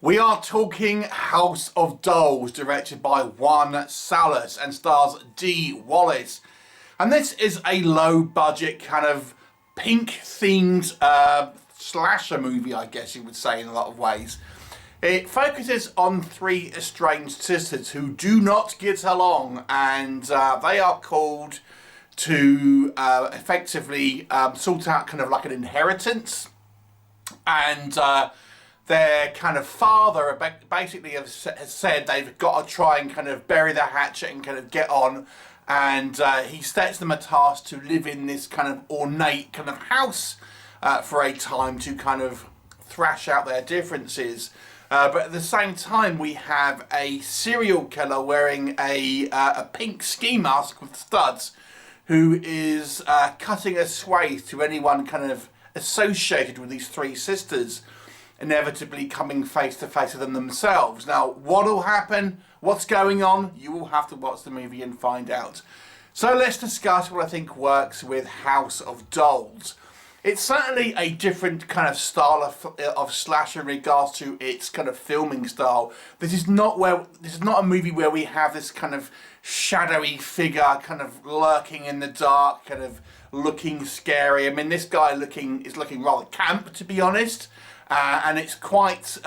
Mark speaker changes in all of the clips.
Speaker 1: We are talking House of Dolls, directed by Wallace and stars Wallace. And this is a low-budget kind of pink-themed slasher movie, I guess you would say, in a lot of ways. It focuses on three estranged sisters who do not get along, and they are called to effectively sort out kind of like an inheritance. And their kind of father basically has said they've got to try and kind of bury the hatchet and kind of get on. And he sets them a task to live in this kind of ornate kind of house for a time to kind of thrash out their differences. But at the same time, we have a serial killer wearing a pink ski mask with studs, who is cutting a swathe to anyone kind of associated with these three sisters, inevitably coming face to face with them themselves. Now, what will happen? What's going on? You will have to watch the movie and find out. So let's discuss what I think works with House of Dolls. It's certainly a different kind of style of slasher in regards to its kind of filming style. This is not a movie where we have this kind of shadowy figure kind of lurking in the dark, kind of looking scary. I mean, this guy is looking rather camp, to be honest. And it's quite,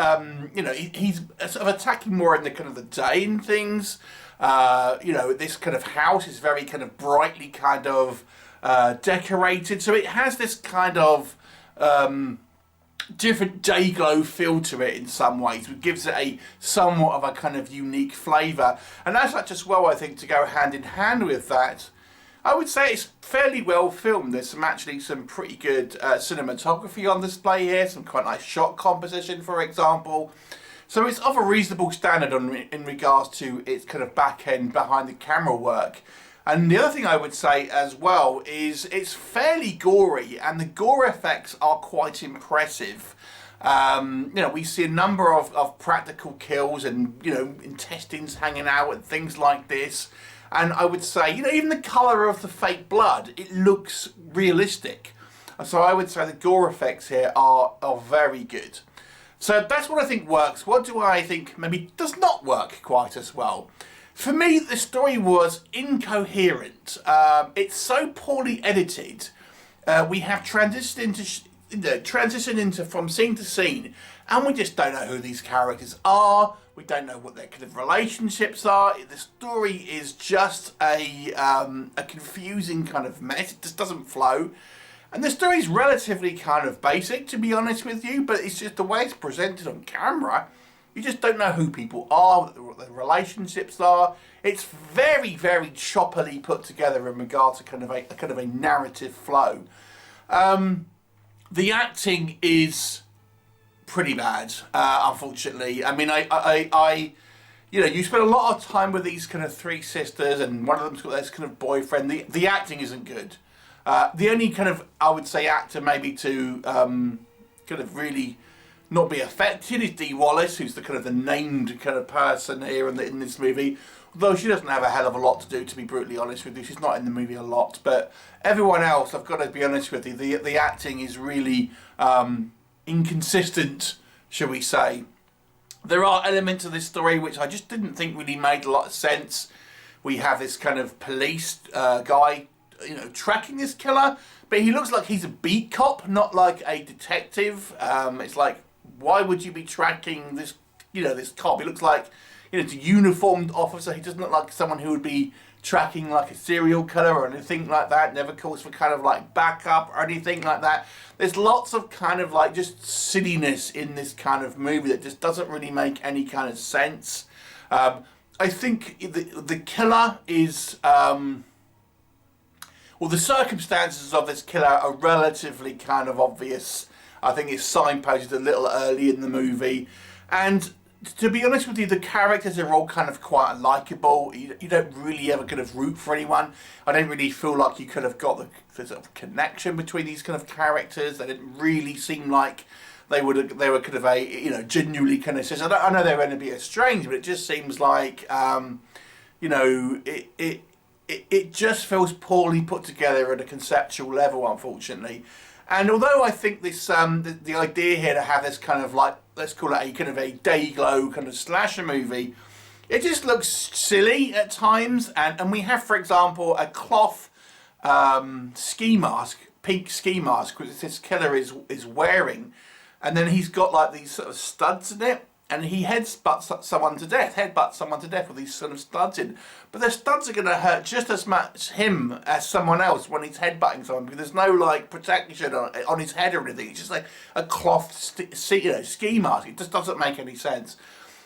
Speaker 1: he's sort of attacking more in the kind of the day and things. This kind of house is very kind of brightly kind of decorated, so it has this kind of different day glow feel to it in some ways, which gives it a somewhat of a kind of unique flavour. And as such as well, I think, to go hand in hand with that, I would say it's fairly well filmed. There's some pretty good cinematography on display here, some quite nice shot composition, for example. So it's of a reasonable standard in regards to its kind of back end behind the camera work. And the other thing I would say as well is it's fairly gory, and the gore effects are quite impressive. We see a number of practical kills and, intestines hanging out and things like this. And I would say, even the colour of the fake blood, it looks realistic. So I would say the gore effects here are very good. So that's what I think works. What do I think maybe does not work quite as well? For me, the story was incoherent. It's so poorly edited. We have transitioned into from scene to scene, and we just don't know who these characters are. We don't know what their kind of relationships are. The story is just a confusing kind of mess. It just doesn't flow. And the story is relatively kind of basic, to be honest with you, but it's just the way it's presented on camera. You just don't know who people are, what their relationships are. It's very, very choppily put together in regard to kind of a narrative flow. The acting is pretty bad, unfortunately. I mean, you spend a lot of time with these kind of three sisters, and one of them's got this kind of boyfriend. The acting isn't good. The only kind of, I would say, actor maybe to kind of really not be affected is Wallace, who's the kind of the named kind of person here in this movie. Although she doesn't have a hell of a lot to do, to be brutally honest with you. She's not in the movie a lot. But everyone else, I've got to be honest with you, the acting is really inconsistent, shall we say. There are elements of this story which I just didn't think really made a lot of sense. We have this kind of police guy, tracking this killer, but he looks like he's a beat cop, not like a detective. It's like, why would you be tracking this, this cop? He looks like, it's a uniformed officer. He doesn't look like someone who would be tracking like a serial killer or anything like that. Never calls for kind of like backup or anything like that. There's lots of kind of like just silliness in this kind of movie that just doesn't really make any kind of sense. I think the killer is, the circumstances of this killer are relatively kind of obvious. I think it's signposted a little early in the movie. And to be honest with you, the characters are all kind of quite likeable. You don't really ever kind of root for anyone. I don't really feel like you could have got the sort of connection between these kind of characters. They didn't really seem like they were kind of a, genuinely kind of sis. I know they're going to be estranged, but it just seems like, it just feels poorly put together at a conceptual level, unfortunately. And although I think this the idea here to have this kind of like, let's call it a kind of a day glow kind of slasher movie, it just looks silly at times. And we have, for example, a cloth ski mask, pink ski mask, which this killer is wearing, and then he's got like these sort of studs in it, and he headbutts someone to death with these sort of studs in. But the studs are going to hurt just as much him as someone else when he's headbutting someone, because there's no like protection on his head or anything. It's just like a cloth ski mask. It just doesn't make any sense.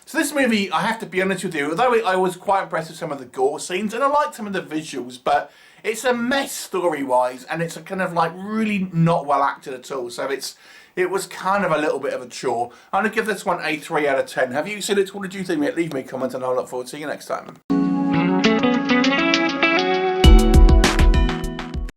Speaker 1: So this movie, I have to be honest with you, although I was quite impressed with some of the gore scenes, and I liked some of the visuals, but it's a mess story-wise, and it's a kind of like really not well acted at all. So it was kind of a little bit of a chore. I'm going to give this one a 3 out of 10. Have you seen it? What did you think? Leave me a comment and I'll look forward to seeing you next time.